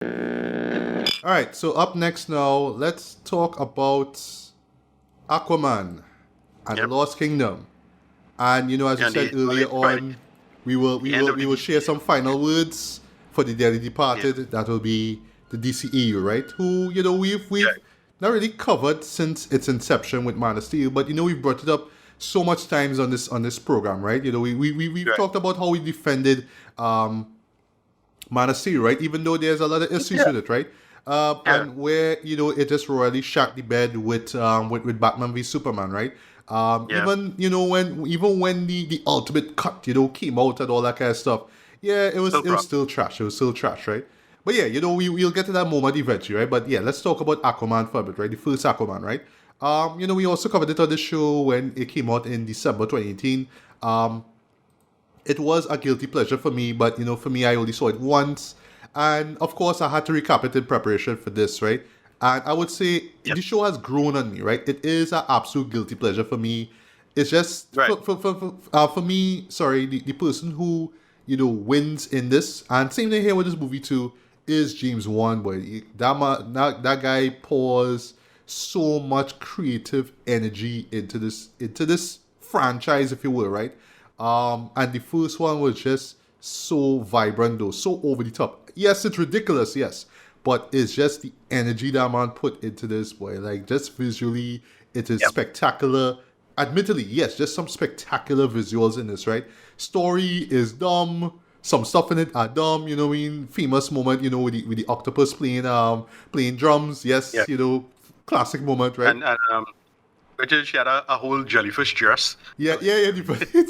All right, so up next now, let's talk about Aquaman and the Yep. Lost Kingdom. And as you And said the earlier right, on, we will we the end will of we the will share some DCEU. final words for the dearly Yeah. departed. That will be the DCEU, right? Who we've Yeah. not really covered since its inception with Man of Steel, but we've brought it up so much times on this program, right? We've Right. talked about how we defended Man of Steel, right? Even though there's a lot of issues Yeah. with it, right? Yeah. And where it just royally shocked the bed with Batman v Superman, right? Yeah. When the ultimate cut came out and all that kind of stuff, yeah, Still it was problem. still trash. It was still trash, right? But yeah, we'll get to that moment eventually, right? But yeah, let's talk about Aquaman for a bit, right? The first Aquaman, right? We also covered it on the show when it came out in December 2018. It was a guilty pleasure for me, but for me, I only saw it once, and of course, I had to recap it in preparation for this, right? And I would say Yep. the show has grown on me, right? It is an absolute guilty pleasure for me. It's just Right. for me. Sorry, the person who wins in this, and same thing here with this movie too, is James Wan. Boy, that guy pours so much creative energy into this franchise, if you will, right? And the first one was just so vibrant, though, so over the top. Yes, it's ridiculous, yes, but it's just the energy that man put into this, boy. Like, just visually, it is Yep. spectacular. Admittedly, yes, just some spectacular visuals in this, right? Story is dumb. Some stuff in it are dumb, you know what I mean? Famous moment, with the octopus playing drums. Yeah. Yes, classic moment, right? And Richard, she had a whole jellyfish dress. Yeah, yeah, yeah.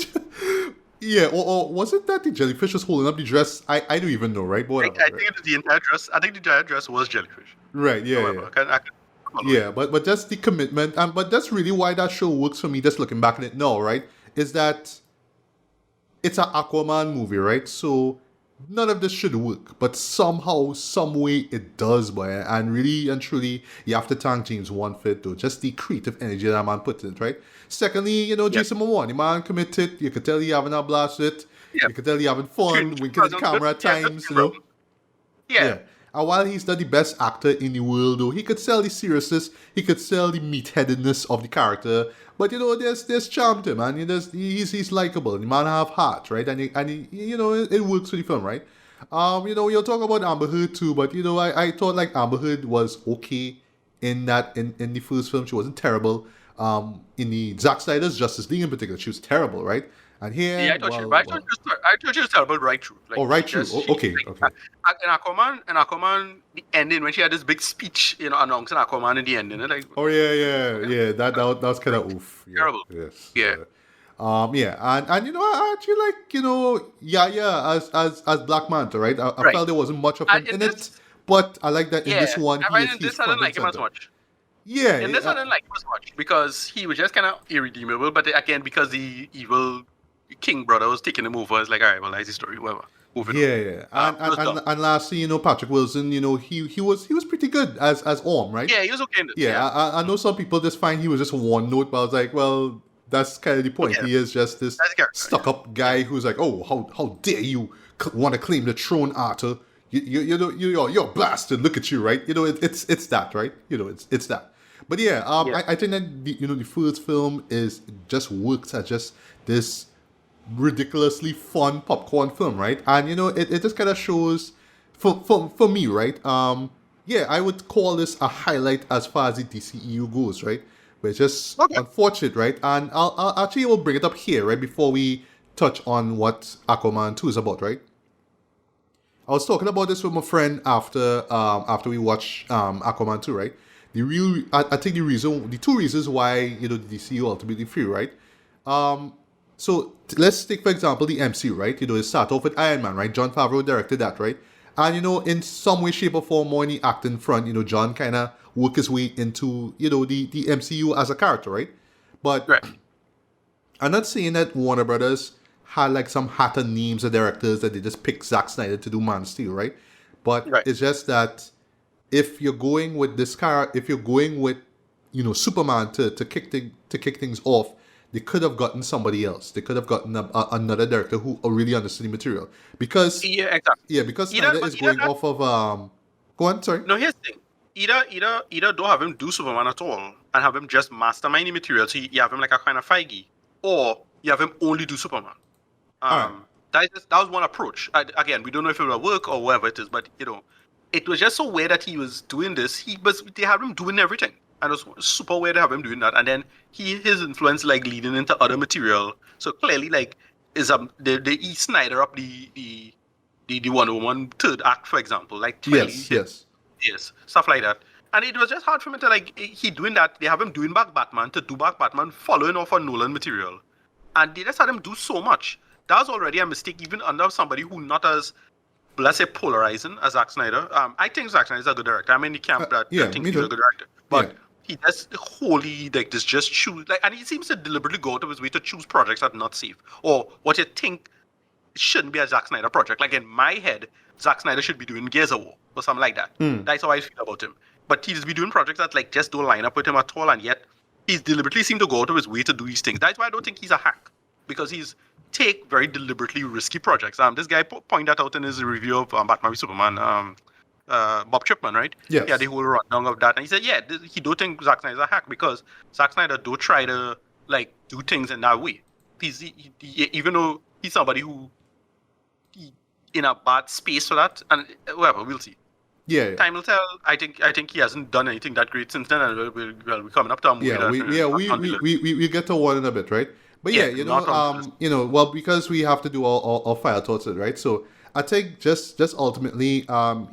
Yeah, or was it that the jellyfish was holding up the dress? I don't even know, right? But whatever, I right? think it was the entire dress. I think the entire dress was jellyfish. Right, yeah, However, yeah. I can follow you. Yeah, but just the commitment, and but that's really why that show works for me. Just looking back at it now, right? Is that it's an Aquaman movie, right? So none of this should work, but somehow, some way, it does, boy. And really and truly, you have to thank James Wan for it, though. Just the creative energy that man put in it, right? Secondly, Yep. Jason Momoa, the man committed. You could tell he having a blast with it. Yep. You could tell he having fun, Strange winking at the presence, camera at good times, camera. Yeah. Yeah. And while he's not the best actor in the world, though, he could sell the seriousness, he could sell the meatheadedness of the character. But there's charm to him, man. He's likable. The man have heart, right? It works for the film, right? You're talking about Amber Heard too, but I thought like Amber Heard was okay in the first film. She wasn't terrible. In the Zack Snyder's Justice League in particular, she was terrible, right? And Yeah, here, I thought you. well, But well, I thought you was terrible right through. oh, Like right, true. Oh, she okay, like okay. in Aquaman, the ending when she had this big speech, announcing Aquaman in the ending, like Oh yeah, yeah, yeah. That was kind of oof. Yeah, terrible. yes. Yeah. Yeah, and I actually like yeah as Black Manta, right? I Right. felt there wasn't much of And him in in it, this, but I like that in yeah, this one I find in he's this I didn't front and like him as center. much. Yeah, In this, I didn't like him as much because he was just kind of irredeemable. But again, because the evil king brother was taking him over, it's like, all right, well, that's the story. Whatever, moving on. yeah, yeah. And, It was and dumb. and and lastly, Patrick Wilson, he was pretty good as Orm, right? Yeah, he was okay in this. Yeah, Yeah. I know some people just find he was just one note, but I was like, well, that's kind of the point. Yeah, He is just this that's the character. Yeah. stuck-up guy who's like, oh, how dare you want to claim the throne, Arthur? You're a bastard. Look at you, right? It's that, right? It's that. But yeah, Yeah. I think that the first film is just works as just this ridiculously fun popcorn film, right? And it just kind of shows for me, right? Yeah, I would call this a highlight as far as the DCEU goes, right? But it's just Okay. unfortunate, right? And I'll actually will bring it up here, right, before we touch on what Aquaman 2 is about, right? I was talking about this with my friend after we watched Aquaman 2, right? I think the two reasons why the DCU ultimately free, right? So let's take for example the MCU, right? It start off with Iron Man, right? John Favreau directed that, right? And in some way, shape, or form, more in the acting front, John kind of worked his way into the MCU as a character, right? But Right. I'm not saying that Warner Brothers had like some hatter names of directors that they just picked Zack Snyder to do Man of Steel, right? But Right. it's just that if you're going with this car, if you're going with Superman to kick things off, they could have gotten somebody else. They could have gotten another director who really understood the material because Yeah, exactly. yeah, because Either, Snyder but is either going that, off of Go on, sorry. No, here's the thing. Either don't have him do Superman at all and have him just mastermind the material, so you have him like a kind of Feige, or you have him only do Superman. Alright. That was one approach. Again, we don't know if it will work or whatever it is, but it was just so weird that he was doing this. They had him doing everything, and it was super weird to have him doing that. And then his influence like leading into other material. So clearly, like they Snyder up the Wonder Woman third act, for example, like clearly, Yes. Stuff like that. And it was just hard for me to like he doing that. They have him doing back Batman to do back Batman, following off on Nolan material, and they just had him do so much. That was already a mistake, even under somebody who not as, let's say, polarizing as Zack Snyder. I think Zack Snyder is a good director. I'm in the camp that I think he's a good director, but he does wholly like this just choose like, and he seems to deliberately go out of his way to choose projects that are not safe or what you think shouldn't be a Zack Snyder project. Like in my head, Zack Snyder should be doing Gears of War or something like that. That's how I feel about him. But he's be doing projects that like just don't line up with him at all, and yet he's deliberately seemed to go out of his way to do these things. That's why I don't think he's a hack, because he's take very deliberately risky projects. This guy pointed that out in his review of Batman v Superman. Bob Chipman, right? Yes. Yeah, the whole rundown of that, and he said, he don't think Zack Snyder's a hack because Zack Snyder don't try to like do things in that way. He even though he's somebody who in a bad space for that, and whatever, we'll see. Yeah. Time will tell. I think he hasn't done anything that great since then, and we're coming up to a movie. We get to one in a bit, right? But well, because we have to do all final thoughts, right? So I think just ultimately,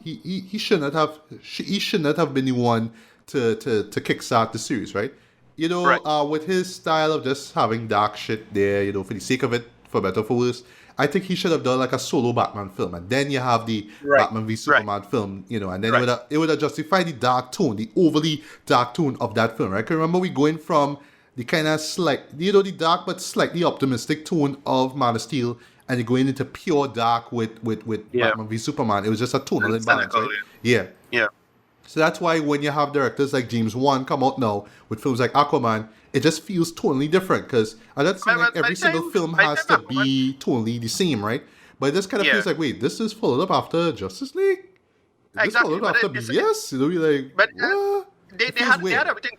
he should not have been the one to kickstart the series, right? With his style of just having dark shit there, for the sake of it, for better or for worse, I think he should have done like a solo Batman film, and then you have the Batman v Superman film, and then it would have justified the dark tone, the overly dark tone of that film, right? Because remember, we going from the kind of the dark but slightly optimistic tone of Man of Steel, and you're going into pure dark with Batman v Superman. It was just a tonal imbalance, right? Yeah. So that's why when you have directors like James Wan come out now with films like Aquaman, it just feels totally different, because I don't think like every single film has to be totally the same, right? But it just kind of feels like, wait, this is followed up after Justice League? This followed up after BBS? You'll be like, but what? They had everything.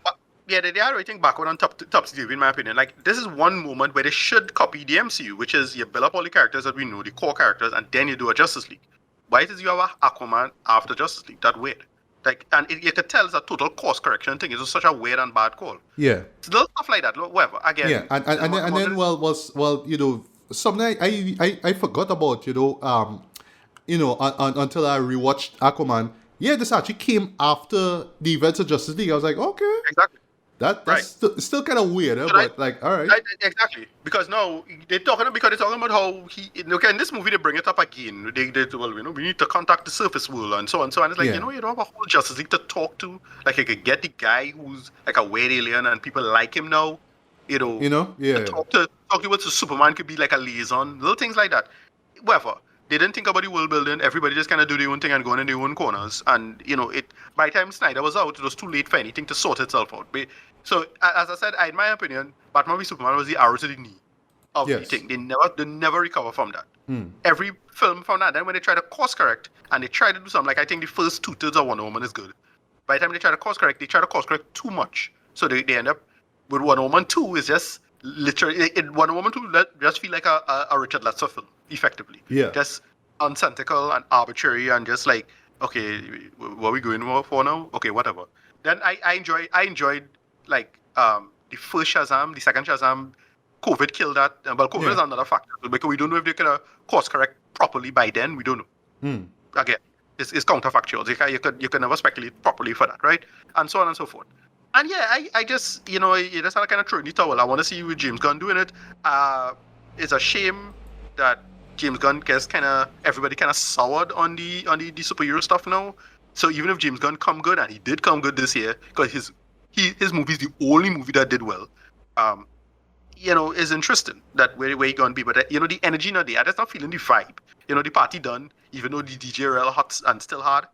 Yeah, they had everything backward on top TV, in my opinion. Like, this is one moment where they should copy the MCU, which is you build up all the characters that we know, the core characters, and then you do a Justice League. Why is you have a Aquaman after Justice League? That weird. Like, and you could tell it's a total course correction thing. It's just such a weird and bad call. Yeah. So little stuff like that. Whatever. Again. Yeah, and then something I forgot about, until I rewatched Aquaman. Yeah, this actually came after the events of Justice League. I was like, okay. Exactly. That's still kind of weird, but like, all right. Exactly. Because now they're talking about how in this movie they bring it up again. They we need to contact the surface world and so on. So, and it's like, you don't have a whole Justice League to talk to. Like, you could get the guy who's like a weird alien and people like him now. To talk to what Superman could be like a liaison, little things like that. Whatever. They didn't think about the world building. Everybody just kind of do their own thing and go in their own corners. And, by the time Snyder was out, it was too late for anything to sort itself out. So, as I said, in my opinion, Batman v Superman was the arrow to the knee of the thing. They never recover from that. Every film from that, then when they try to course correct, and they try to do something, like I think the first 2/3 of Wonder Woman is good. By the time they try to course correct, too much. So they end up with Wonder Woman 2 is just literally, Wonder Woman 2 just feel like a Richard Lester film, effectively. Yeah. Just unsensical and arbitrary and just like, okay, what are we going for now? Okay, whatever. Then I enjoyed like the first Shazam, the second Shazam. COVID killed that. Well, COVID is another factor because we don't know if they can course correct properly by then. We don't know. Again, it's counterfactual. You can never speculate properly for that, right? And so on and so forth. And I just you just had to kind of throw in the towel. I want to see with James Gunn doing it. It's a shame that James Gunn gets everybody kind of soured on the superhero stuff now. So even if James Gunn come good, and he did come good this year, because his movie is the only movie that did well. Is interesting that where he gonna be, but the energy not there. I just not feeling the vibe. The party done, even though the DJ real hot and still hard,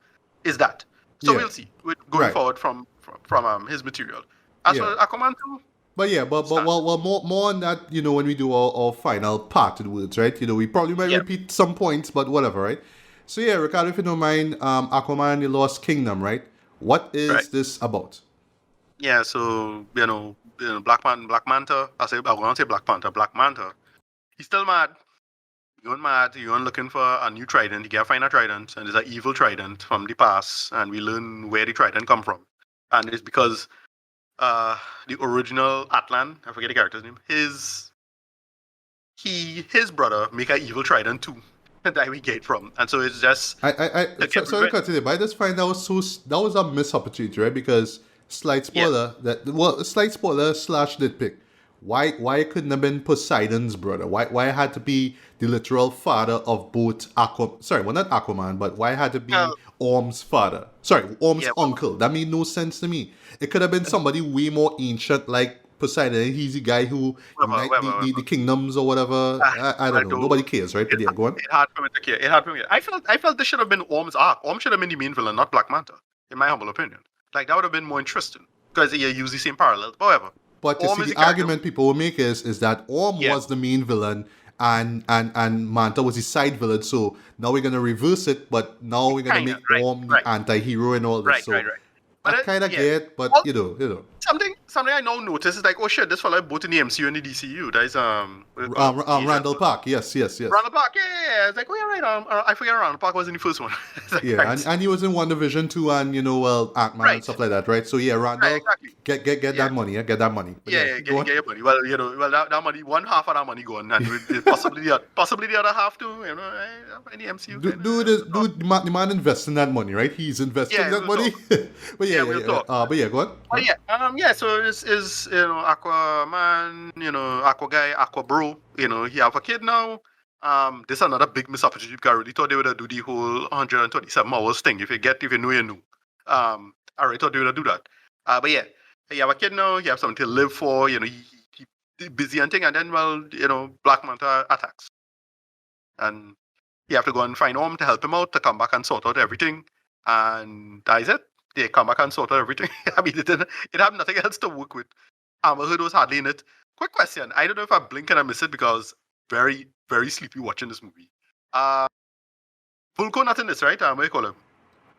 is that. So we'll see going forward from his material. As for Aquaman 2. But more on that, when we do our final parted words, right? We probably might repeat some points, but whatever, right? So yeah, Ricardo, if you don't mind, Aquaman, the Lost Kingdom, right? What Right. is this about? Yeah. So Black Manta. I want to say Black Panther. Black Manta. He's still mad. Going mad. You're looking for a new trident. You gotta find a trident, and there's an evil trident from the past, and we learn where the trident come from, and it's because uh the original Atlan, I forget the character's name, his brother make an evil trident too that we get from, and so it's just to get Sorry to revenge. cut you there, but I just find that was that was a missed opportunity, right? Because Yeah. slight spoiler slash nitpick. Why couldn't have been Poseidon's brother? Why it had to be the literal father of both Aquaman? Sorry, well not Aquaman, but why it had to Uh, be Orm's father? Sorry, Orm's yeah. uncle. That made no sense to me. It could have been somebody way more ancient, like Poseidon. He's the guy who unite the Whatever. kingdoms or whatever. I don't I know. do. Nobody cares, right? But yeah, go on. It hard for me to care. It hard for me. I felt this should have been Orm's arc. Orm should have been the main villain, not Black Manta, in my humble opinion. Like that would have been more interesting because you use the same parallels. But whatever. But you Orm see, is the the character. argument people will make is that Orm Yeah. was the main villain and Manta was the side villain. So now we're gonna reverse it, but now we're gonna Kinda. make Right. Orm the Right. anti-hero and all this. Right. Right. So Right. I But kind of yeah. get, but Well, you know, something I now notice is like, oh shit, this fella both in the MCU and the DCEU. That is what do you call him? Randall Park, yes. Ronald Park. Yeah. It's like, oh yeah, right. I forget Ronald Park was in the first one. It's like, Yeah, right. and he was in One Division too, and well, Ant-Man and Right. stuff like that, right? So yeah, Right. Randall, Exactly. get Yeah. that money, get that money. But yeah, Yeah, go on. get your money. Well, that money, one half of that money gone, and possibly the other half too. In the MCU kind The man investing that money, right? He's investing Yeah, that we'll money. talk. But Yeah, we'll talk. but yeah, go on. Go But on. yeah, yeah. So this is Aquaman, Aqua guy, Aqua bro. He have a kid now. This is another big missed opportunity because I really thought they would do the whole 127 hours thing. If you know, you know. I really thought they would do that. But yeah, he have a kid now. He have something to live for. He busy and thing, and then Black Manta attacks, and you have to go and find Orm to help him out to come back and sort out everything, and that is it. They come back and sort out everything. I mean, it had nothing else to work with. Amber Heard was hardly in it. Quick question: I don't know if I blink and I miss it because very, very sleepy watching this movie. Vulko not in this, right? What do you call him?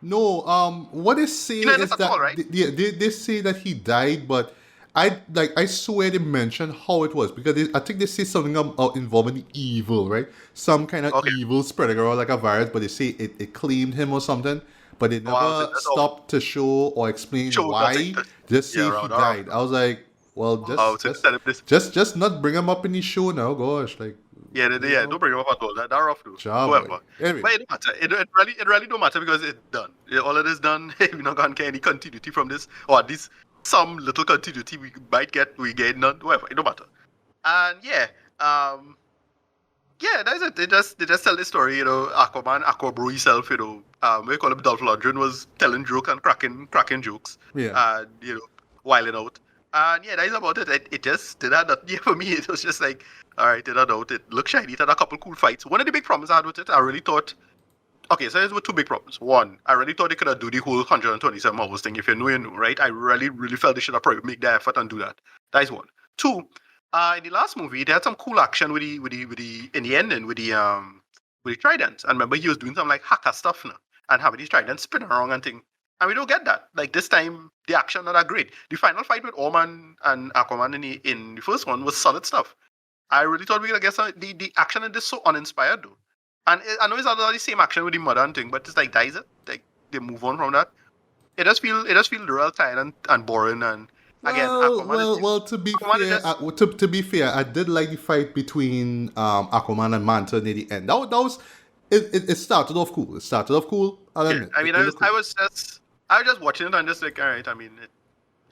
No, what they say He's not in this is at all, that right? they say that he died, but I swear they mentioned how it was because I think they say something about involving evil, right? Some kind of Okay. evil spreading around like a virus, but they say it claimed him or something, but they Wow, so never that's all. stopped to show or explain Show nothing. why. Just Yeah, say he around off. died. I was like, well, Wow, so instead of this, just not bring him up in the show now. Gosh, like don't bring him up at all. That rough though. job, boy. Whoever. Anyway, But it don't matter. It really don't matter because it's done. All of this done. We're not gonna get any continuity from this, or at least some little continuity we might get. We get none. Whatever. It don't matter. And that's it. They just tell the story. Aquaman, Aquabro himself. We call him Dolph Lundgren was telling jokes and cracking jokes. yeah. And wilding out. And yeah, that is about it. It just did that. Yeah, for me, it was just like, all right, did that out. It looked shiny. It had a couple cool fights. One of the big problems I had with it, I really thought. Okay, so there were two big problems. One, I really thought they could have do the whole 127 hours thing. If you know, you know, right? I really, really felt they should have probably make the effort and do that. That is one. Two, in the last movie, they had some cool action with the in the ending with the trident. And remember, he was doing some like hacker stuff now and having these tridents spin around and thing. And we don't get that. Like this time, the action not that great. The final fight with Orman and Aquaman in the first one was solid stuff. I really thought we were gonna get the action in this so uninspired though. And I know it's not the same action with the modern thing, but it's like that is it. Like they move on from that. It does feel real tired and boring. And again, Well. To be Aquaman is fair, just to be fair, I did like the fight between Aquaman and Manta near the end. That was it started off cool. It started off cool. I'll yeah. admit. I mean, It I looked was cool. I was just I was just watching it and just like, all right. I mean,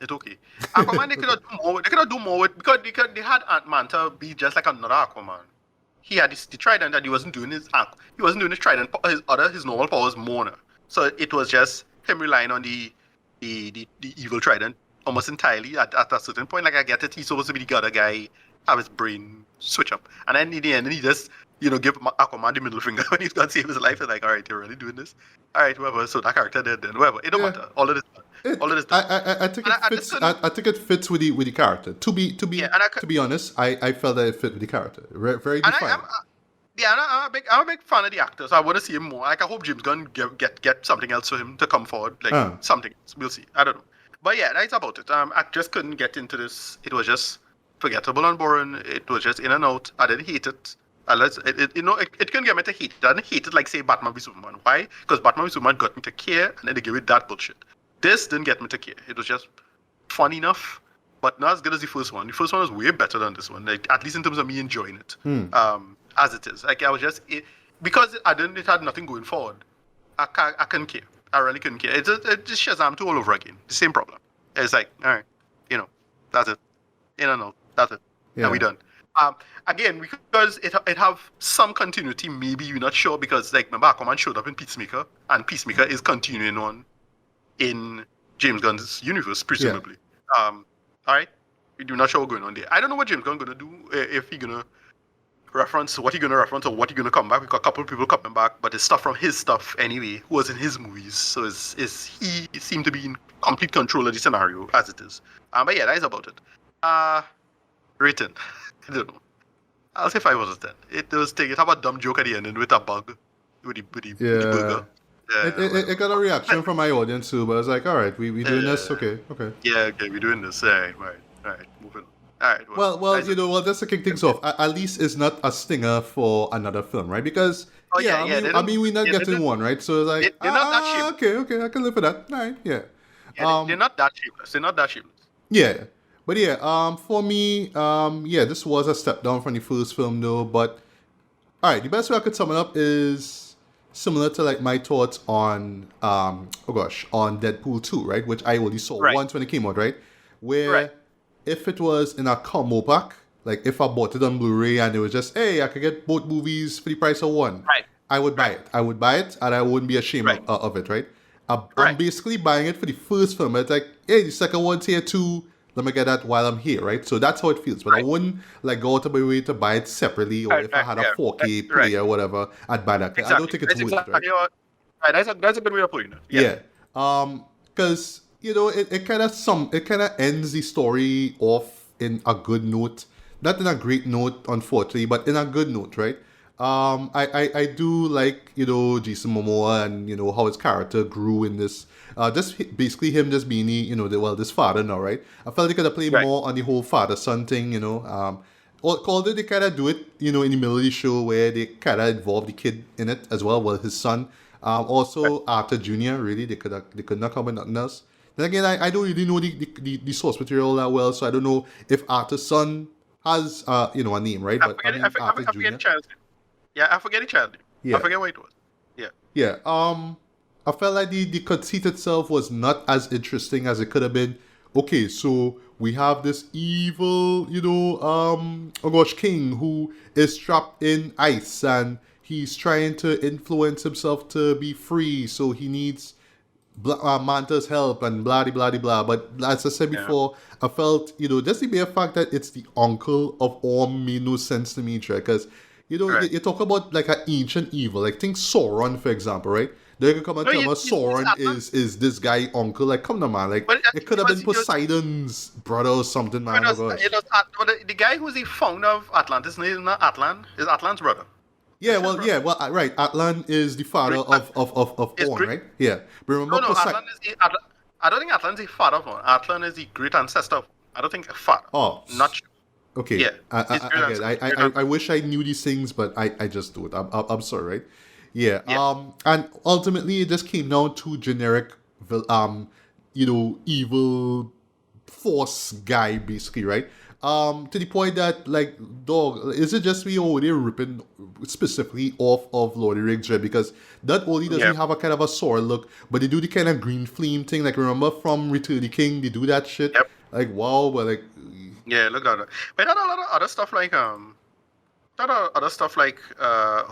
it's okay. Aquaman they could have do more. They could have do more with because they had Ant Manta be just like another Aquaman. He had the trident that he wasn't doing he wasn't doing his trident his normal powers more now. So it was just him relying on the evil trident almost entirely at a certain point. Like I get it, he's supposed to be the other guy, have his brain switch up, and then in the end, he just give Aquaman the middle finger when he's gonna save his life. And like, all right, you're really doing this, all right, whatever. So that character did then whatever. It don't Yeah. matter. All of this done. I think And it I fits. just couldn't. I think it fits with the character. Yeah, and I could. To be honest, I felt that it fit with the character. Very And I, I'm, defined. Yeah, I'm a big fan of the actor, so I want to see him more. Like, I hope James Gunn get something else for him to come forward, like something else. We'll see. I don't know, but yeah, that's about it. I just couldn't get into this. It was just forgettable and boring. It was just in and out. I didn't hate it. It couldn't get me to hate it. I didn't hate it like, say, Batman v Superman. Why? Because Batman v Superman got me to care, and then they gave it that bullshit. This didn't get me to care. It was just fun enough, but not as good as the first one. The first one was way better than this one, like, at least in terms of me enjoying it. As it is. Like, I was just because it had nothing going forward. I couldn't care. I really couldn't care. It's just Shazam 2 all over again. The same problem. It's like, all right, that's it. That's it. Yeah. And we done. Again, because it have some continuity, maybe you're not sure, because, like, remember, Aquaman showed up in Peacemaker, and Peacemaker is continuing on in James Gunn's universe, presumably. Yeah. All right? We do not sure what's going on there. I don't know what James Gunn gonna do, if he gonna reference, what he gonna reference, or what he gonna come back. We got a couple of people coming back, but it's stuff from his stuff anyway, who was in his movies. So he seemed to be in complete control of the scenario as it is. But yeah, that is about it. Rating. I don't know. I'll say 5 out of 10. It have a dumb joke at the end with a bug with the burger. It got a reaction from my audience too, but I was like, all right, we doing this? Okay. Yeah, okay, we're doing this. All right, moving on. All right. Well, just to kick things off, at least it's not a stinger for another film, right? Because we're not getting one, right? So it's like, they're not that shameless. Okay, I can live with that. All right, yeah. They're not that shameless. Yeah, but yeah, for me, this was a step down from the first film, though. But all right, the best way I could sum it up is similar to, like, my thoughts on on Deadpool 2, right? Which I only saw once when it came out, right? Where if it was in a combo pack, like if I bought it on Blu-ray and it was just, hey, I could get both movies for the price of one, I would buy it. I would buy it, and I wouldn't be ashamed of it, right? I'm basically buying it for the first film. It's like, hey, the second one's here too. Let me get that while I'm here, right? So that's how it feels. But I wouldn't, like, go out of my way to buy it separately, or if I had a 4K player or whatever, I'd buy that. Exactly. I don't think it's worth it, right? That's a good way of putting it. Yeah. Because it kind of ends the story off in a good note, not in a great note, unfortunately, but in a good note, right? I do like, Jason Momoa and, how his character grew in this, basically him just being, this father now, right? I felt they could have played more on the whole father-son thing, although they kind of do it, in the middle of the show where they kind of involve the kid in it as well, his son. Also, Arthur Jr., really, they could not come with nothing else. Then again, I don't really know the source material that well, so I don't know if Arthur's son has, a name, right? I forget the child's name. Yeah, I forget the child name. Yeah. I forget what it was. Yeah. Yeah. I felt like the conceit itself was not as interesting as it could have been. Okay, so we have this evil, king who is trapped in ice, and he's trying to influence himself to be free, so he needs Manta's help and blah blah blah. But as I said before, I felt, just the mere fact that it's the uncle of Orm made no sense to me, because you talk about, like, an ancient evil, like, think Sauron, for example, right? They can come and tell us Sauron is this guy uncle. Like, come on, man. Like, it could have been Poseidon's brother or something, man. The guy who's the founder of Atlantis, is not Atlan. Is Atlan's brother. Right. Atlan is the father of Orm, right? Yeah. But remember, Atlan is I don't think Atlan's the father of Orm. Atlan is the great ancestor of Orm. I don't think a father. Oh. Not sure. Okay. Yeah. I wish I knew these things, but I just don't. I'm sorry, right? Yeah. And ultimately, it just came down to generic, evil force guy, basically, right? To the point that, like, dog, is it just me, or they're ripping specifically off of Lord of the Rings, right? Because not only does he have a kind of a sword look, but they do the kind of green flame thing. Like, remember from Return of the King, they do that shit. Yep. Like, wow, but like. Yeah, look at that. But not a lot of other stuff like oh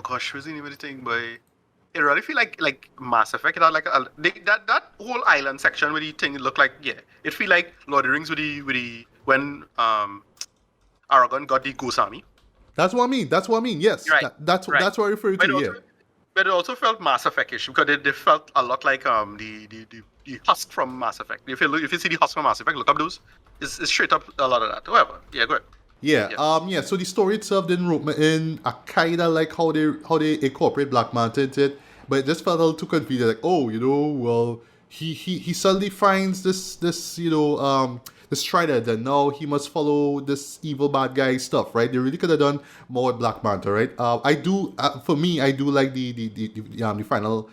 gosh, what's the name of the thing? But it really feel like Mass Effect. It had like that whole island section where the thing looked like, it feel like Lord of the Rings with the when Aragorn got the Ghost Army. That's what I mean. Yes, right. That's what I refer to. But it also felt Mass Effect-ish because it felt a lot like the husk from Mass Effect. If you see the husk from Mass Effect, look up those. It's straight up a lot of that. However, go ahead. Yeah, Yeah. yeah. So the story itself didn't rope me in. I kinda like how they incorporate Black Manta into it, but it just felt a little too convenient. Like, oh, well, he suddenly finds this this trident, and now he must follow this evil bad guy stuff, right? They really could have done more with Black Manta, right? I do, for me, I do like the final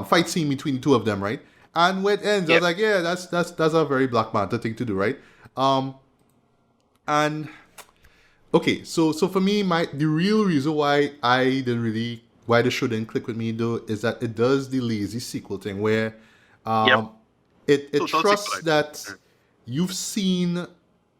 fight scene between the two of them, right? And when it ends, I Yeah. was like, yeah, that's a very Black Manta thing to do, right? And okay, so for me, the real reason why why the show didn't click with me though is that it does the lazy sequel thing where Yep. um it Total sequel, trusts I think. that you've seen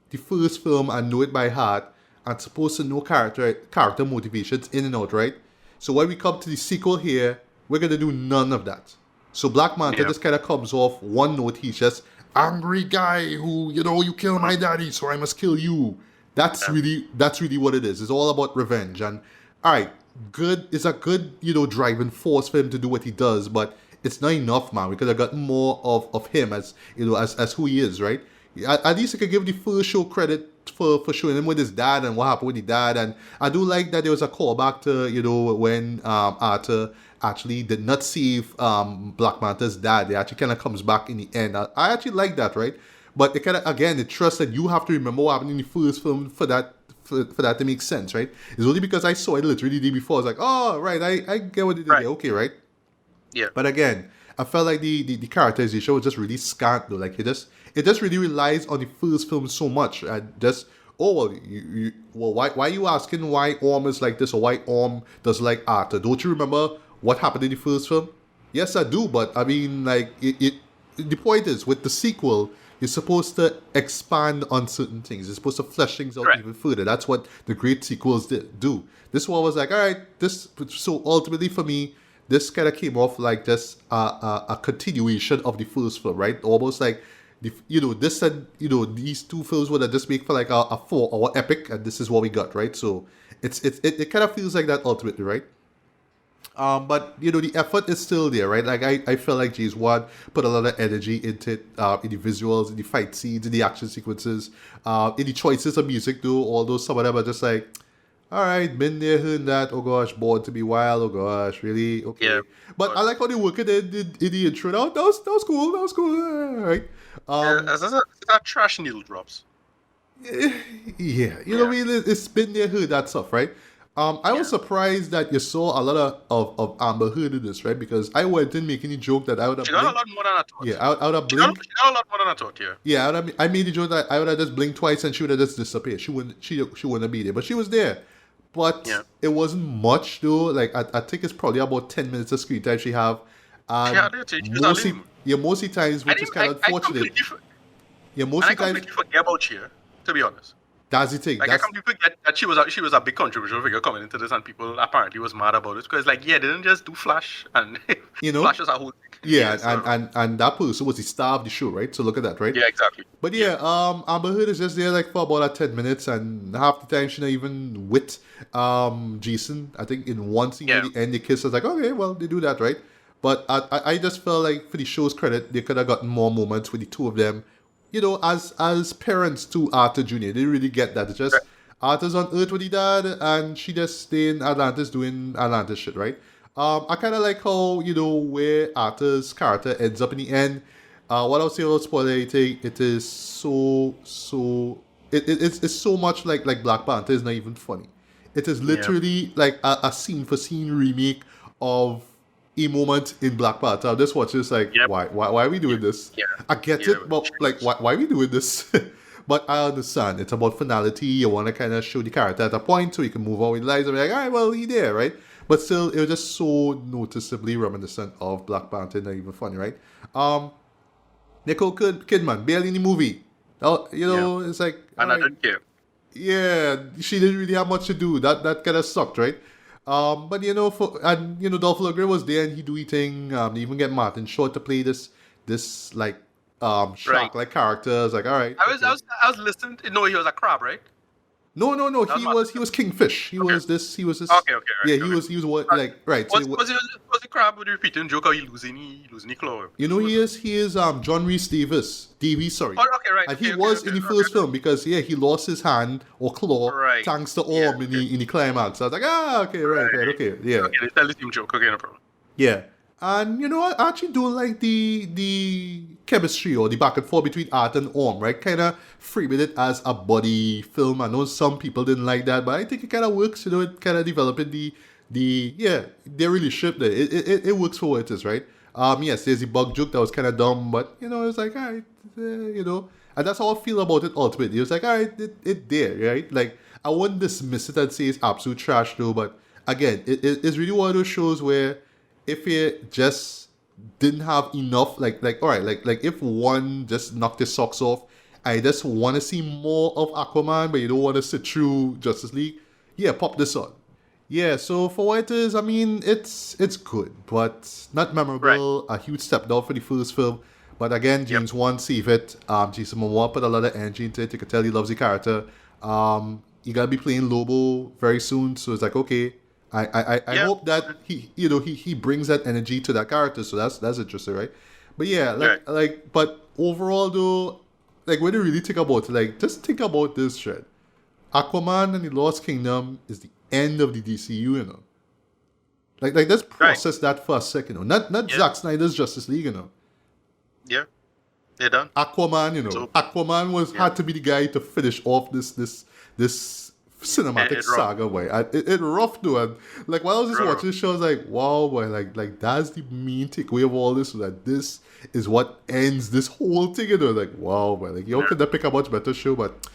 the first film and know it by heart and supposed to know character motivations in and out, right? So when we come to the sequel here, we're gonna do none of that. So Black Manta Yeah. just kind of comes off one note. He's just angry guy who you kill my daddy, so I must kill you. That's really what it is. It's all about revenge. And all right, good is a good driving force for him to do what he does, but it's not enough, man. We could have gotten more of him as as who he is, right? At least I could give the first show credit for showing him with his dad and what happened with his dad. And I do like that there was a callback to when Arthur actually did not save Black Manta's dad. It actually kind of comes back in the end. I actually like that, right? But it kind of again it trusts that you have to remember what happened in the first film for that to make sense, right? It's only because I saw it literally the day before. I was like, oh right, I get what they did Right. there. Okay, right? Yeah. But again, I felt like the characterization was just really scant though. Like it just really relies on the first film so much. And just well why are you asking why Orm is like this or why Orm does like Arthur? Don't you remember what happened in the first film? Yes, I do, but I mean like the point is with the sequel. You're supposed to expand on certain things. You're supposed to flesh things out Correct. even further. That's what the great sequels do. This one was like, all right, this. So ultimately, for me, this kind of came off like just a continuation of the first film, right? Almost like this and these two films would have just make for like a 4-hour epic, and this is what we got, right? So it kind of feels like that ultimately, right? But the effort is still there, right? Like I felt like James Wan put a lot of energy into it, in the visuals, in the fight scenes, in the action sequences, in the choices of music too. Although some of them are just like, all right, been there, heard that. Oh gosh, Born to Be Wild. Oh gosh, really? Okay. Yeah. But I like how they work it in the intro. That was cool. That was cool. All right. That trash needle drops. Yeah, you know what I mean? It's been there, heard that stuff, right? I was surprised that you saw a lot of Amber Heard in this, right? Because I went in making the joke that I would have She got a blinked. lot more than I thought. Yeah, I would have She got, blinked. she got a lot more than I thought, yeah. Yeah, I made the joke that I would have just blinked twice and she would have just disappeared. She wouldn't be there, but she was there. But Yeah. it wasn't much though. Like I think it's probably about 10 minutes of screen time she have. She had it. She was Mostly, alone. mostly times, I which is didn't. kind of I unfortunate. completely, Yeah, and mostly I times completely forget about Cheer, to be honest. that's the thing. Like I completely forget that she was a big controversial figure coming into this, and people apparently was mad about it because like they didn't just do Flash, and Flash was a whole thing. Yeah, so- and that person was the star of the show, right? So look at that, right? yeah, exactly. But yeah, Amber Heard is just there like for about 10 minutes, and half the time she's not even with Jason. I think in one scene at the end they kiss. I was like, okay, well they do that, right? But I just felt like for the show's credit, they could have gotten more moments with the two of them, as parents to Arthur Jr. They didn't really get that. It's just Arthur's on Earth with his dad, and she just stay in Atlantis doing Atlantis shit, right? I kind of like how where Arthur's character ends up in the end. What I'll say about spoiler anything, it is it's so much like Black Panther is not even funny. It is literally like a scene for scene remake of a moment in Black Panther. This watch is like, why are we doing this? Yeah. I get it, but like, why are we doing this? But I understand. It's about finality. You want to kind of show the character at a point so you can move on with lives. I'm like, all right, well, he there, right? But still, it was just so noticeably reminiscent of Black Panther. Not even funny, right? Nicole Kidman, barely in the movie. It's like, And I didn't care. yeah, she didn't really have much to do. That kind of sucked, right? But Dolph Lundgren was there and he do his thing. They even get Martin Short to play this like shark like character. It's like, all right. I was listening. No, he was a crab, right? No. That was He was Kingfish. He Okay. was this. He was this. Okay, right. Yeah, Okay. he was what Uh, like right. So was the crab with the repeating joke? How he losing the claw? you know he is John Rhys Davies, sorry. Oh, okay, right. And he Okay, was in the first okay. film because he lost his hand or claw Right. thanks to Yeah, Orm in the climax. I was like, okay, right, okay, yeah. Okay, let's tell the same joke. Okay, no problem. Yeah. And I actually do like the chemistry or the back and forth between Art and Orm, right? Kind of framing it as a buddy film. I know some people didn't like that, but I think it kind of works. It kind of developing their relationship there. It works for what it is, right? Yes, there's the bug joke that was kind of dumb, but it was like, alright, and that's how I feel about it ultimately. It was like, alright, it there, right? Like I wouldn't dismiss it and say it's absolute trash though, but again, it's really one of those shows where if you just didn't have enough, like all right, like if one just knocked his socks off, I just want to see more of Aquaman, but you don't want to sit through Justice League. Yeah, pop this on. Yeah, so for what it is, I mean, it's good, but not memorable. A huge step down for the first film. But again, James Wan saved it. Jason Momoa put a lot of energy into it. You could tell he loves the character. You gotta be playing Lobo very soon, so it's like okay. I hope that he brings that energy to that character, so that's interesting, right? But yeah, but overall though, like when you really think about it, like just think about this shit. Aquaman and the Lost Kingdom is the end of the DCU, Like let's process that for a second, Not Zack Snyder's Justice League, Yeah, they're done. Aquaman, Aquaman had to be the guy to finish off this cinematic saga, boy. It rough though. And like while I was just watching the show, I was like, wow, boy, like that's the main takeaway of all this, so that this is what ends this whole thing, Like, wow, boy, like you could pick a much better show, but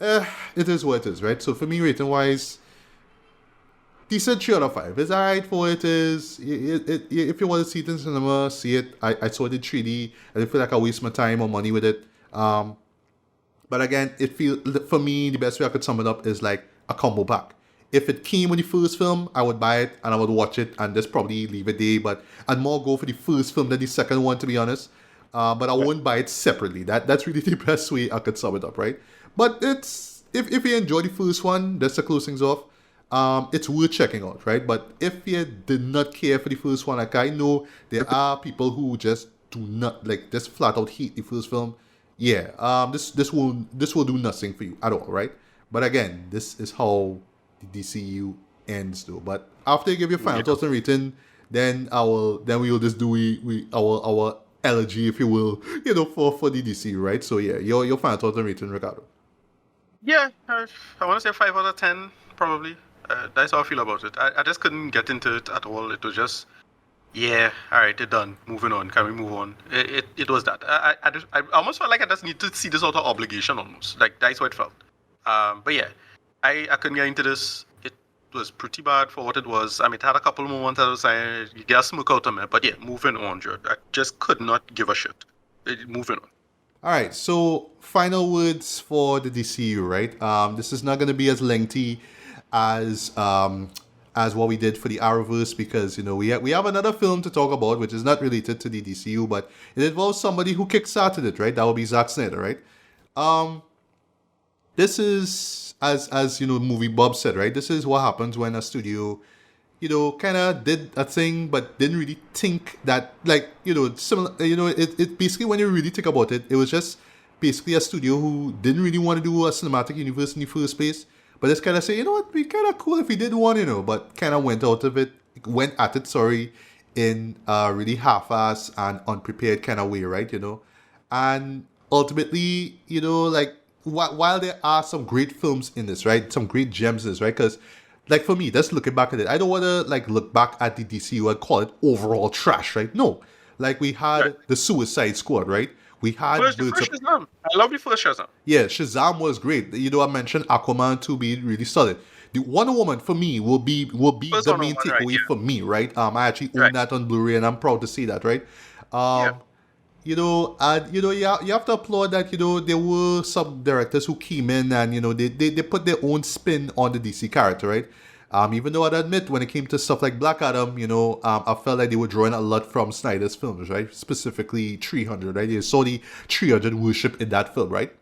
it is what it is, right? So for me, rating wise, decent 3 out of 5. It's alright for what it is. If you want to see it in cinema, see it. I saw it in 3D. I didn't feel like I waste my time or money with it. But again, for me, the best way I could sum it up is like a combo pack. If it came with the first film, I would buy it and I would watch it and just probably leave it there. But I'd more go for the first film than the second one, to be honest. But I wouldn't buy it separately. That's really the best way I could sum it up, right? But it's if you enjoy the first one, that's to close things off. It's worth checking out, right? But if you did not care for the first one, like I know there are people who just do not just flat out hate the first film. Yeah, this will do nothing for you at all, right? But again, this is how the DCU ends, though. But after you give your final thoughts and rating, then we will just do our elegy, if you will, for the DCU, right? So yeah, your final thoughts and rating, Ricardo. Yeah, I want to say 5 out of 10, probably. That's how I feel about it. I just couldn't get into it at all. It was just, yeah, all right, they're done. Moving on. Can we move on? It was that. I almost felt like I just need to see this out of obligation almost. Like, that's what it felt. But yeah, I couldn't get into this. It was pretty bad for what it was. I mean, it had a couple moments I was saying, you get a smoke out of me. But yeah, moving on, Jared. I just could not give a shit. Moving on. All right, so final words for the DCU, right? This is not going to be as lengthy as what we did for the Arrowverse, because we have another film to talk about which is not related to the DCU, but it involves somebody who kickstarted it, right? That would be Zack Snyder, right? This is as movie Bob said, right? This is what happens when a studio kind of did a thing but didn't really think that, similar, it basically, when you really think about it, it was just basically a studio who didn't really want to do a cinematic universe in the first place, but just kind of say, it'd be kind of cool if we did one, but kind of went at it, in a really half-assed and unprepared kind of way, right, and ultimately, while there are some great films in this, right, some great gems in this, right, because like for me, just looking back at it, I don't want to look back at the DCU and call it overall trash, right? No, we had the Suicide Squad, right? We had Shazam. I love the first Shazam. Yeah, Shazam was great. I mentioned Aquaman 2 being really solid. The Wonder Woman for me will be the main takeaway for me, right? I actually own that on Blu-ray, and I'm proud to see that, right? You have to applaud that, there were some directors who came in and, they put their own spin on the DC character, right? Even though I'd admit, when it came to stuff like Black Adam, I felt like they were drawing a lot from Snyder's films, right? Specifically 300, right? You saw the 300 worship in that film, right?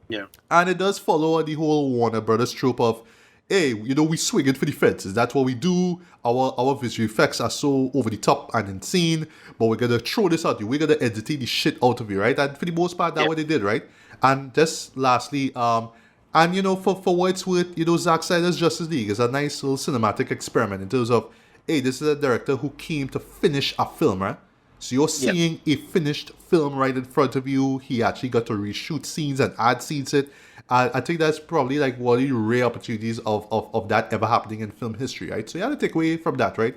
Yeah. And it does follow the whole Warner Brothers trope of, hey, we swing it for the fences. That's what we do. Our visual effects are so over the top and insane, but we're gonna throw this at you. We're gonna entertain the shit out of you, right? And for the most part, that's Yeah. what they did, right? And just lastly, and for what it's worth, Zack Snyder's Justice League is a nice little cinematic experiment in terms of, hey, this is a director who came to finish a film, right? So you're Yeah. seeing a finished film right in front of you. He actually got to reshoot scenes and add scenes it. I think that's probably like one of the rare opportunities of that ever happening in film history, right? So you had to take away from that, right?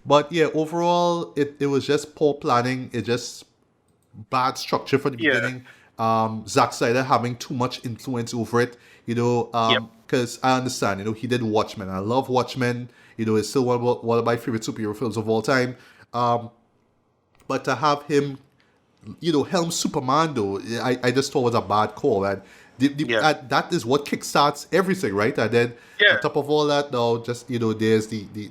But yeah, overall, it was just poor planning. It just bad structure from the Yeah. beginning. Zack Snyder having too much influence over it, Yep. because I understand, he did Watchmen. I love Watchmen. It's still one of my favorite superhero films of all time. But to have him, helm Superman, though, I just thought was a bad call. And Yeah. that is what kickstarts everything, right? And then Yeah. on top of all that, now just there's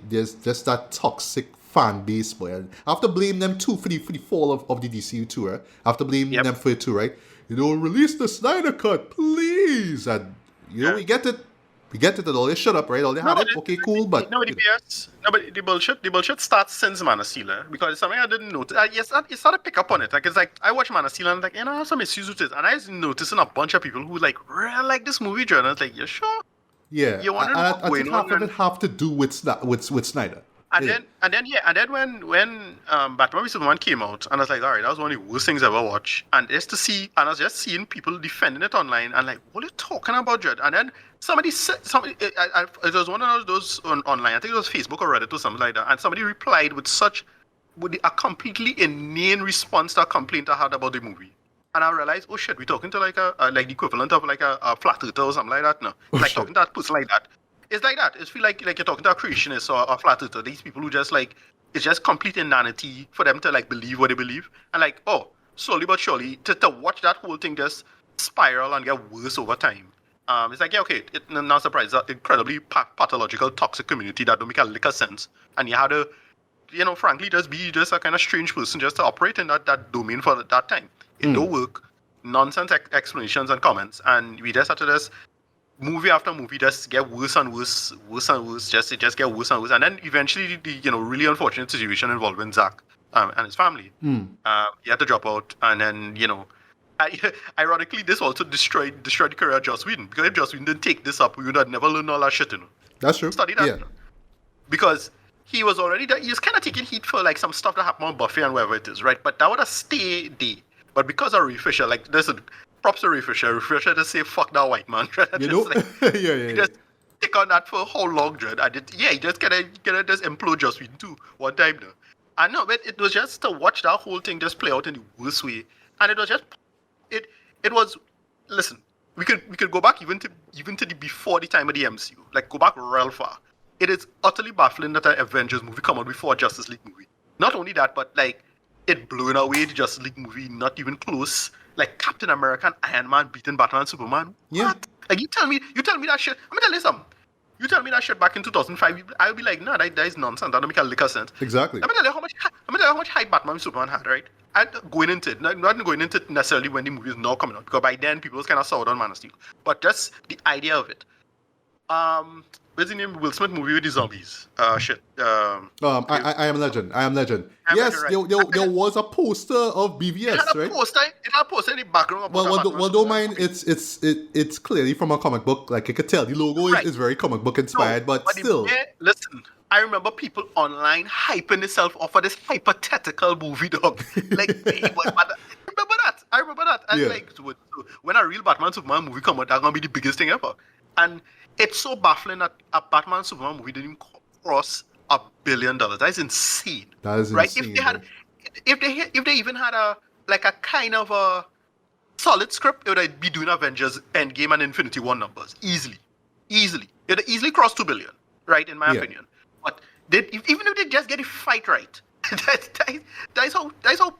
there's just that toxic fan base, boy. And I have to blame them too for the fall of the DCU too, right? I have to blame Yep. them for it too, right? Release the Snyder Cut, please. And Yeah. we get it. We get it and all. They shut up, right? All they had it. Okay, cool, but nobody BS. Nobody the bullshit starts since Man of Steel, because it's something I didn't notice. Yes, you started to pick up on it. Like it's like I watch Man of Steel and I'm like, I have some issues with it, and I was noticing a bunch of people who like really like this movie, John. I was like, you sure? yeah. You wondering And what's I think going half on? of it have to do with Snyder. And Yeah. then when Batman v Superman came out, and I was like, all right, that was one of the worst things I ever watched. And just to see, and I was just seeing people defending it online, and like, what are you talking about, Judd? And then somebody said, it was one of those online, I think it was Facebook or Reddit or something like that, and somebody replied with a completely inane response to a complaint I had about the movie. And I realized, oh shit, we're talking to like like the equivalent of like a flat earther or something like that now. Oh, Like shit. talking to that person like that. It's like that. It's feel like you're talking to a creationist or a flat earther. These people who just like, it's just complete inanity for them to like believe what they believe. And like, oh, slowly but surely, to watch that whole thing just spiral and get worse over time. It's like, yeah, okay, not surprised, that incredibly pathological, toxic community that don't make a lick of sense. And you had to, frankly, just be just a kind of strange person just to operate in that domain for that time. It don't work. Nonsense explanations and comments. And we just had to just movie after movie just get worse and worse, worse and worse. It just get worse and worse, and then eventually the really unfortunate situation involving Zach and his family. He had to drop out, and then ironically, this also destroyed the career of Joss Whedon, because if Joss Whedon didn't take this up, we would have never learned all that shit. That's true. Study that, Yeah. because he was already he was kind of taking heat for like some stuff that happened on Buffy and wherever it is, right? But that would have stayed there. But because of Ray Fisher, like there's a props to Ray Fisher. Ray Fisher just say fuck that white man. Yeah. Just take on that for how long, Dread? He just gonna just implode Joss Whedon too one time now. I know, but it was just to watch that whole thing just play out in the worst way, and it was just it was. Listen, we could go back even to the before the time of the MCU, like go back real far. It is utterly baffling that an Avengers movie come out before a Justice League movie. Not only that, but like it blowing away the Justice League movie, not even close. Like Captain America and Iron Man beating Batman and Superman. Yeah. What? Like you tell me that shit. I'm gonna tell you something. You tell me that shit back in 2005, I'll be like, nah, that is nonsense. That don't make a lick of sense. Exactly. Let me tell you how much hype Batman and Superman had, right? And going into it, not going into it necessarily when the movie is now coming out, because by then people was kind of soured on Man of Steel. But just the idea of it. What's the name? Will Smith movie with the zombies. I Am Legend. I Am Legend. I Am Yes, Legend, right. there was a poster of BVS, It had a right? poster in the background about Well, Batman and don't Superman mind. movie. It's clearly from a comic book. Like you could tell, the logo Right. is very comic book inspired, but the still. listen, I remember people online hyping itself off of this hypothetical movie, dog. Like, I remember that. And Yeah. like, so when a real Batman Superman movie come out, that's gonna be the biggest thing ever. And it's so baffling that a Batman Superman movie didn't even cross $1 billion. That is insane. That is right? insane, If they even had a kind of a solid script, they would be doing Avengers Endgame and Infinity War numbers easily. They'd easily cross 2 billion, right? In my opinion. But even if they just get the fight right, that is how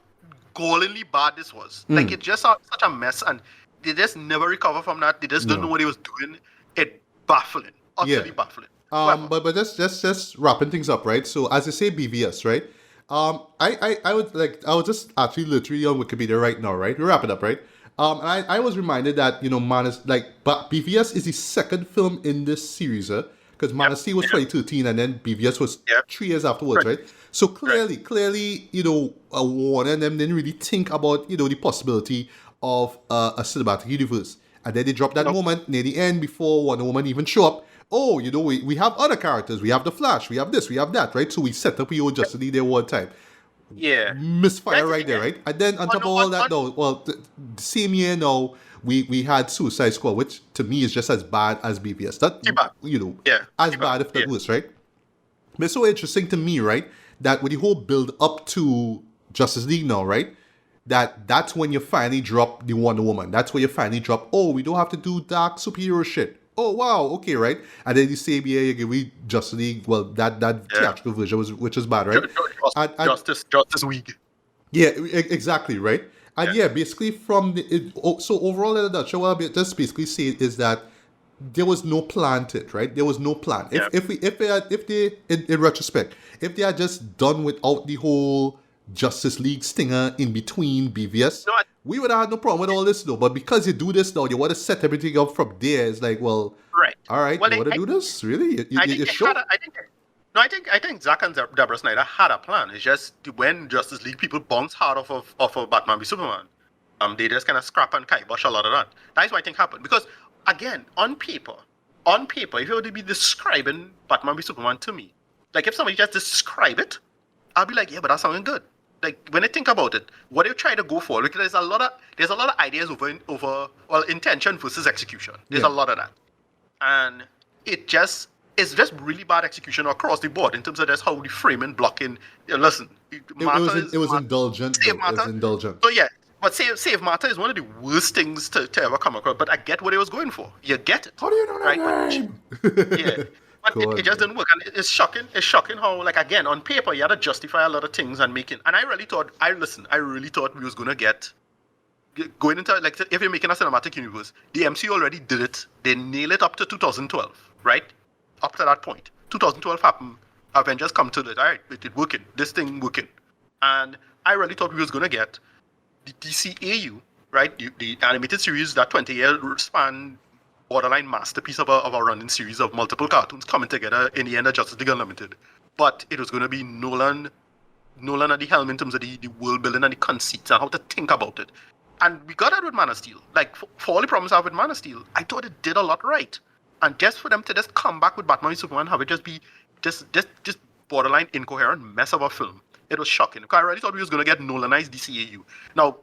gallingly bad this was. Like it's just such a mess, and they just never recover from that. They just don't know what they was doing. It baffling, utterly baffling. But just wrapping things up, right? So as you say, BVS, right? I would just actually literally on Wikipedia right now, right? We wrap it up, right? And I was reminded that, Man is but BVS is the second film in this series, because Man of Steel was 2013 and then BVS was Yep. 3 years afterwards, right? So clearly, Warner and them didn't really think about, the possibility of a cinematic universe. And then they dropped that moment near the end before Wonder Woman even show up. Oh, we have other characters. We have the Flash. We have this. We have that, right? So we set up your Justice League there one time. Yeah. Misfire right there, right? And then on top of all that, the same year now, we had Suicide Squad, which to me is just as bad as BVS. That, as bad if not worse, right? But it's so interesting to me, right, that with the whole build up to Justice League now, right, that's when you finally drop the Wonder Woman. That's where you finally drop, oh, we don't have to do dark superhero shit. Oh, wow, okay, right? And then the same year you give me Justice League, well, that theatrical version, which is bad, right? Justice League. Yeah, exactly, right? And basically from so overall in a nutshell, what I just basically say is that there was no plan to it, right? There was no plan. If they in retrospect, if they had just done without the whole Justice League stinger in between BVS, we would have had no problem with all this though. But because you do this now, you want to set everything up from there. It's like, well, all right, you want to do this? Really? You sure? I think Zack and Deborah Snyder had a plan. It's just when Justice League people bounce hard off of Batman v Superman, they just kind of scrap and kibosh a lot of that. That's what I think happened. Because again, on paper, if you were to be describing Batman v Superman to me, like if somebody just describe it, I'll be like, yeah, but that's sounding good. Like when I think about it, what they try to go for, because there's a lot of ideas over intention versus execution. There's a lot of that, and it's just really bad execution across the board in terms of just how the framing, blocking. Listen, it was indulgent. It was indulgent. So yeah, but save matter is one of the worst things to ever come across. But I get what it was going for. You get it. How do you know that name? Yeah. But it just didn't work, and it's shocking. It's shocking how, like, again, on paper, you had to justify a lot of things and making. And I really thought we was gonna going into, like, if you're making a cinematic universe, the MCU already did it. They nailed it up to 2012, right? Up to that point, 2012 happened. Avengers come to it. All right, it working. This thing working, and I really thought we was gonna get the DCEU, right? The animated series, that 20-year span. Borderline masterpiece of a running series of multiple cartoons coming together in the end of Justice League Unlimited. But it was going to be Nolan at the helm in terms of the world building and the conceits and how to think about it. And we got that with Man of Steel. Like, for all the problems I have with Man of Steel, I thought it did a lot right. And just for them to just come back with Batman and Superman, have it just be just borderline incoherent mess of a film, it was shocking. Because I already thought we was going to get Nolanized DCEU. Now,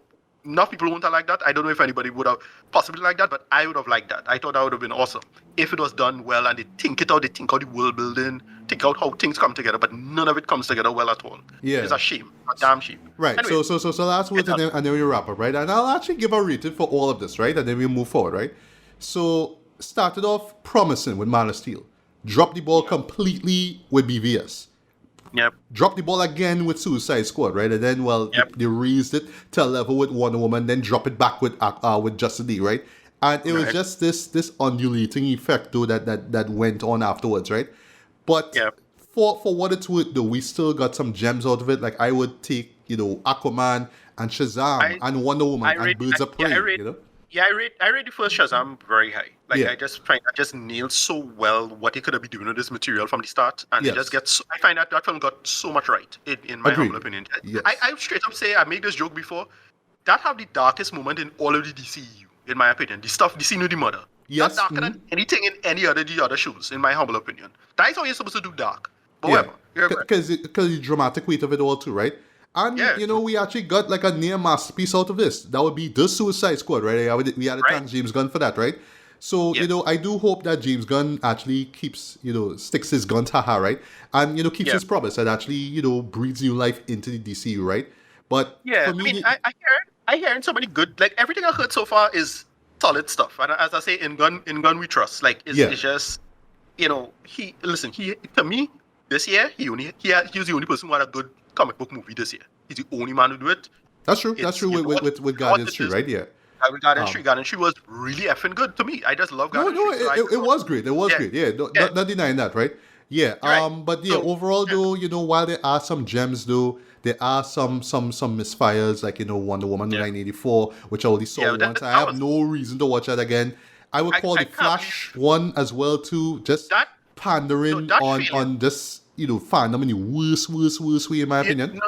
enough people won't have liked that. I don't know if anybody would have possibly liked that, but I would have liked that. I thought that would have been awesome if it was done well and they think it out. They think out the world building, think out how things come together, but none of it comes together well at all. Yeah, it's a shame, a damn shame. Right. Anyway, so last words, and then we wrap up, right? And I'll actually give a rating for all of this, right? And then we move forward, right? So started off promising with Man of Steel, dropped the ball completely with BVS. Yep. Dropped the ball again with Suicide Squad, right? And then, they raised it to a level with Wonder Woman, then drop it back with Justice League, right? And it was just this undulating effect, though, that went on afterwards, right? But for what it's worth, though, we still got some gems out of it. Like, I would take, Aquaman and Shazam and Wonder Woman and Birds of Prey, Yeah, I rate the first Shazam very high. Like, I just find that just nailed so well what he could have been doing with this material from the start. And it just gets, I find that film got so much right, in my humble opinion. Yes. I straight up say, I made this joke before, that have the darkest moment in all of the DCEU, in my opinion. The stuff, DC knew the murder. Yes. That's darker than anything in any other the other shows, in my humble opinion. That's how you're supposed to do dark. But whatever. Because the dramatic weight of it all too, right? And, we actually got like a near masterpiece out of this. That would be the Suicide Squad, right? We had to thank James Gunn for that, right? So, I do hope that James Gunn actually keeps, sticks his gun to her, right? And, keeps his promise and actually, breathes new life into the DCU, right? But for me, I hear so many good, like everything I heard so far is solid stuff. And as I say, in Gunn we trust. Like, it's just, to me, this year, he was the only person who had a good comic book movie this year. He's the only man to do it. That's true. That's true with Guardians 3, right? Yeah. With Guardians 3 was really effing good to me. I just love Guardians 3. It was great. It was great. Yeah, not denying that, right? Yeah. Right. But overall, though, while there are some gems, though, There are some misfires, like, Wonder Woman 1984, which I only saw once. I have no reason to watch that again. I would call the Flash one as well too, just pandering on this, fandom in the worst way, in my opinion.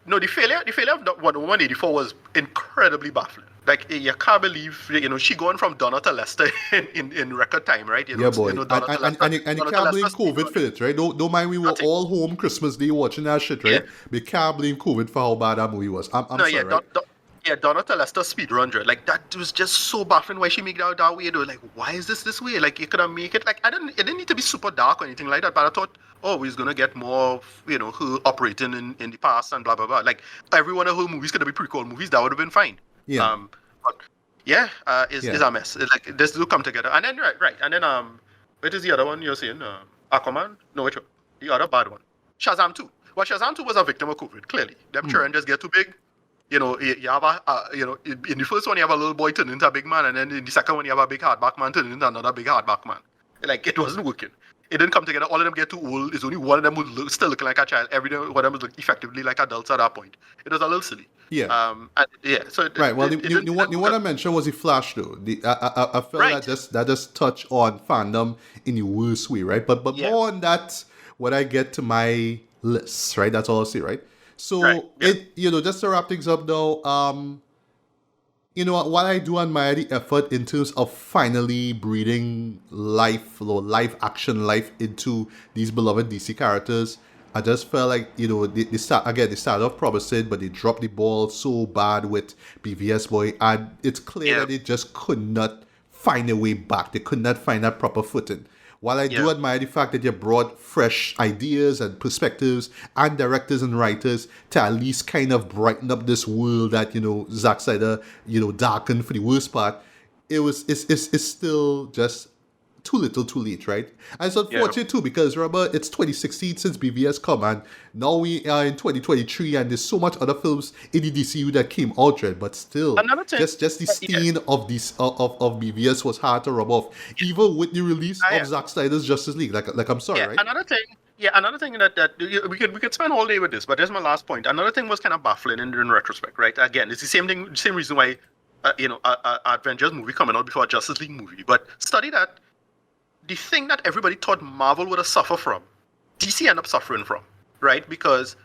The failure of Wonder Woman 84 was incredibly baffling. Like, you can't believe, she going from Donna to Lester in record time, right? Yeah, boy. And you can't blame COVID for it, right? Don't mind, we were all home Christmas Day watching that shit, right? Yeah. We can't blame COVID for how bad that movie was. I'm sorry, right? Donna to Lester speedrun, like, that was just so baffling why she made it that way, though. Like, why is this way? Like, you could have make it, like, it didn't need to be super dark or anything like that, but I thought, we're gonna get more, her operating in the past and blah, blah, blah. Like, every one of her movies could be prequel movies, that would have been fine. Yeah. But is a mess. It's like, this do come together. And then, right. And then, what is the other one you're saying? Aquaman? No, which one? The other bad one. Shazam 2. Well, Shazam 2 was a victim of COVID, clearly. Them children just get too big. You have in the first one, you have a little boy turn into a big man, and then in the second one, you have a big hardback man turn into another big hardback man. Like, it wasn't working. It didn't come together. All of them get too old. It's only one of them who's still looking like a child. One of them was effectively like adults at that point. It was a little silly. Yeah. So right. Well, the one I mentioned was the Flash, though. I felt that just touched on fandom in the worst way, right? But more on that when I get to my list, right? That's all I'll say, right? So just to wrap things up, though, what I do admire the effort in terms of finally breathing live action life into these beloved DC characters. I just felt like, they started off promising, but they dropped the ball so bad with BVS Boy, and it's clear that they just could not find a way back. They could not find that proper footing. While I do admire the fact that you brought fresh ideas and perspectives and directors and writers to at least kind of brighten up this world that, Zack Snyder, darkened for the worst part, it's still just too little too late, right? And it's unfortunate too, because remember, it's 2016 since BVS come, and now we are in 2023, and there's so much other films in the DCU that came out, right? But still, just the stain of these of BVS was hard to rub off, even with the release of Zack Snyder's Justice League. Like I'm sorry, right? Another thing that we could spend all day with this, but there's my last point. Another thing was kind of baffling in retrospect, right? Again, it's the same reason why Avengers movie coming out before a Justice League movie, but study that. The thing that everybody thought Marvel would have suffered from, DC ended up suffering from, right? Because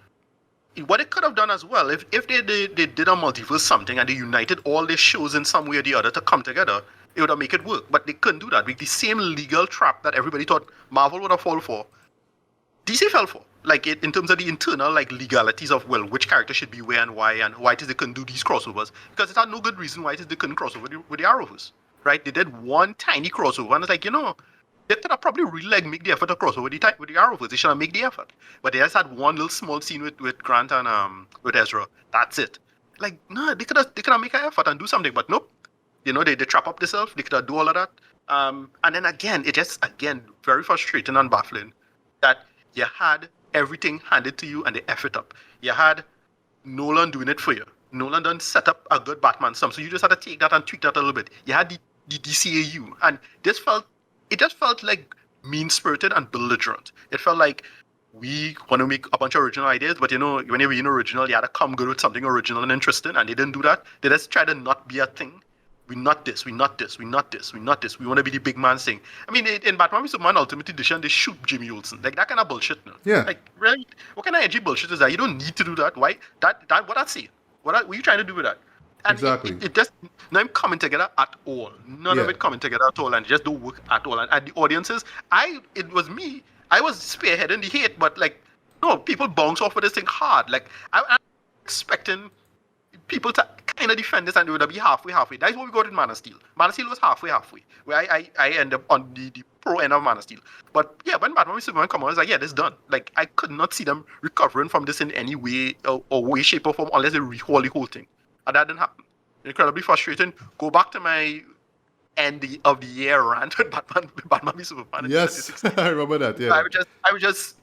what it could have done as well, if they did a multiverse something and they united all their shows in some way or the other to come together, it would have made it work. But they couldn't do that. With the same legal trap that everybody thought Marvel would have fallen for, DC fell for. Like, in terms of the internal legalities of, which character should be where and why it is they couldn't do these crossovers. Because it had no good reason why it is they couldn't cross over with the Arrowverse, right? They did one tiny crossover, and it's like, they could have probably really make the effort to cross over with the Arrowverse. They should have made the effort. But they just had one little small scene with Grant and with Ezra. That's it. Like, no, they could have make an effort and do something, but nope. They trap up themselves. They could have do all of that. And then again, it just very frustrating and baffling that you had everything handed to you and they F it up. You had Nolan doing it for you. Nolan done set up a good Batman sum, so you just had to take that and tweak that a little bit. You had the DCEU, and it just felt like mean-spirited and belligerent. It felt like we want to make a bunch of original ideas, but when you're being original, you had to come good with something original and interesting, and they didn't do that. They just tried to not be a thing. We not this. We want to be the big man thing. I mean, in Batman v Superman Ultimate Edition, they shoot Jimmy Olsen. Like, that kind of bullshit. No? Yeah. Like, really? What kind of edgy bullshit is that? You don't need to do that. Why? What I see? What are you trying to do with that? And exactly. It just not coming together at all. None of it coming together at all, and just don't work at all. And the audiences, it was me. I was spearheading the hate, but people bounce off with this thing hard. Like, I'm expecting people to kind of defend this, and it would be halfway. That's what we got in Man of Steel. Man of Steel was halfway. Where I end up on the pro end of Man of Steel. But yeah, when Batman v Superman come out, I was like, this is done. Like, I could not see them recovering from this in any way or way, shape, or form unless they rehaul the whole thing. And that didn't happen. Incredibly frustrating. Go back to my end of the year rant with Batman v Superman. Yes, I remember that. Yeah. I was just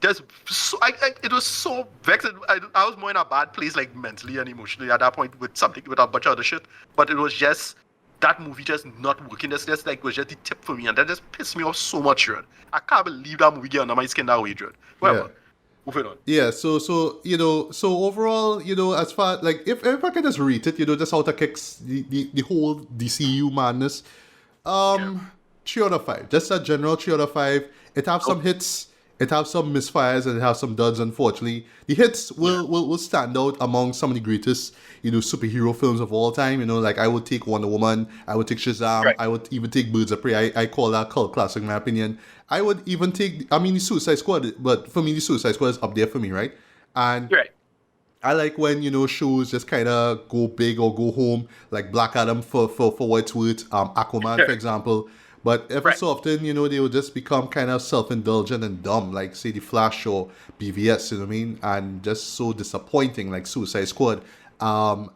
so, it was so vexed. I was more in a bad place, like mentally and emotionally at that point with a bunch of other shit. But it was just that movie just not working. That's just was just the tip for me, and that just pissed me off so much, Dread. I can't believe that movie get under my skin that way, Dread. Whatever. moving on. Yeah, so so overall, as far like if I can just rate it, just out of kicks the whole DCU madness, Yeah. 3 out of 5. Just a general 3 out of 5. It have some hits, it have some misfires, and it have some duds. Unfortunately, the hits will stand out among some of the greatest superhero films of all time. Like I would take Wonder Woman, I would take Shazam, Right. I would even take Birds of Prey. I call that cult classic in my opinion. I would even take, I mean, the Suicide Squad, but for me the Suicide Squad is up there for me, right? And You're right. I like when shows just kind of go big or go home, like Black Adam for what it's worth, Aquaman for example. But every Right. so often, they will just become kind of self-indulgent and dumb, like say the Flash or BVS, you know what I mean, and just so disappointing, like Suicide Squad, and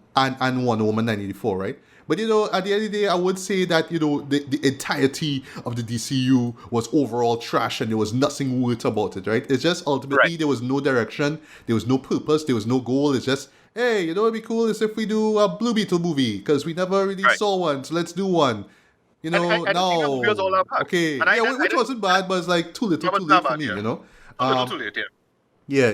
Wonder Woman 1984, right? But at the end of the day, I would say that the entirety of the DCU was overall trash, and there was nothing worth about it, right? It's just ultimately Right. there was no direction, there was no purpose, there was no goal. It's just, hey, it'd be cool is if we do a Blue Beetle movie because we never really Right. saw one, so let's do one. I don't think that movie was all that No, bad. okay, And I yeah, didn't, which wasn't bad, but it's like too little, that too was not late for bad, me, yeah. you know. Too little, too late, yeah. Yeah,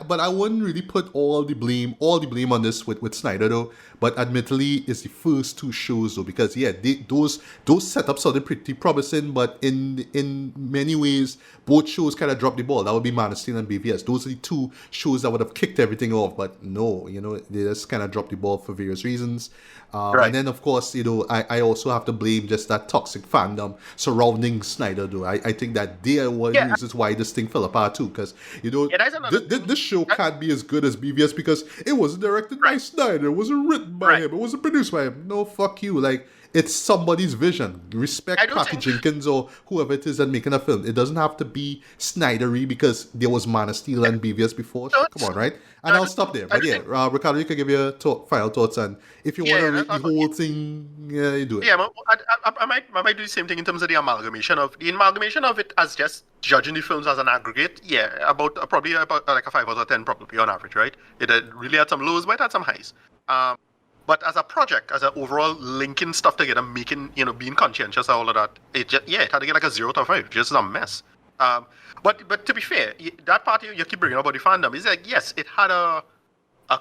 but I wouldn't really put all the blame on this with Snyder though. But admittedly, it's the first 2 shows though, because yeah, those setups sounded pretty promising, but in many ways, both shows kind of dropped the ball. That would be Man of Steel and BVS. Those are the 2 shows that would have kicked everything off, but no, they just kind of dropped the ball for various reasons. Right. And then of course, I also have to blame just that toxic fandom surrounding Snyder though. I think that they are one of the Yeah. reasons why this thing fell apart too, because that's another thing. this show can't be as good as BVS because it wasn't directed by Right. Snyder, it wasn't written by Right. him, it wasn't produced by him. No, fuck you. Like, it's somebody's vision. Respect I don't Patty think- Jenkins or whoever it is that making a film. It doesn't have to be Snydery because there was Man of Steel and BVS before. No, Come on, right? And I'll stop there. But yeah, Ricardo, you can give your final thoughts, and if you want to rate the whole thing, yeah, you do it. Yeah, I might do the same thing in terms of the amalgamation of it as just judging the films as an aggregate. Yeah, probably about like a 5 out of 10 probably on average, right? It really had some lows, but it had some highs. But as a project, as an overall linking stuff together, making being conscientious of all of that, it had to get like a 0 out of 5. Just a mess. But to be fair, that part you keep bringing up about the fandom is like, yes, it had a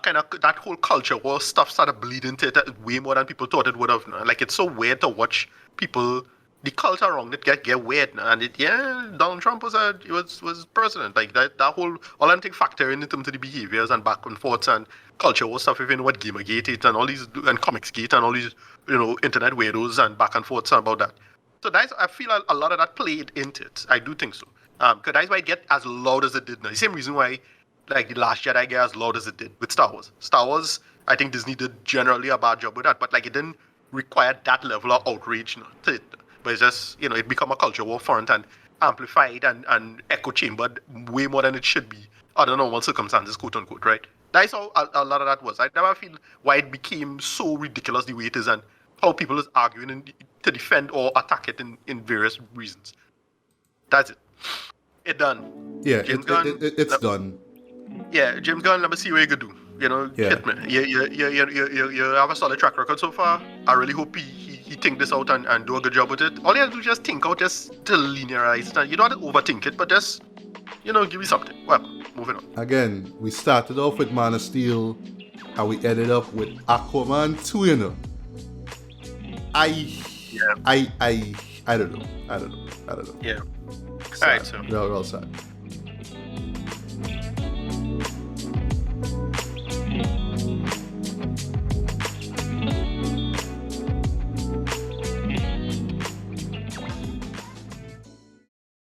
kind of that whole culture where stuff started bleeding into it way more than people thought it would have. Like, it's so weird to watch people, the culture around it get weird. And Donald Trump was president. Like that whole all I'm factor in terms of the behaviors and back and forths and culture war stuff, even what Gamergate it and all these and Comicsgate and all these internet weirdos and back and forths about that. So I feel a lot of that played into it. I do think so. Because that's why it get as loud as it did now. The same reason why, like, The Last Jedi get as loud as it did with Star Wars. Star Wars, I think Disney did generally a bad job with that, but like it didn't require that level of outrage to it. But it's just, it become a culture war front and amplified and echo chambered way more than it should be under normal circumstances, quote unquote, right? That's how a lot of that was. I never feel why it became so ridiculous the way it is and how people is arguing to defend or attack it in various reasons. That's it. It done. Yeah, James Gunn, it's done. Yeah, James Gunn, let me see what you can do. Yeah. Hit me. You have a solid track record so far. I really hope he think this out and do a good job with it. All you have to do is just think out, just to linearize it. You don't have to overthink it, but just, give me something. Well, moving on. Again, we started off with Man of Steel, and we ended up with Aquaman 2, I don't know. Yeah. Sad. Alright, so. Real sad.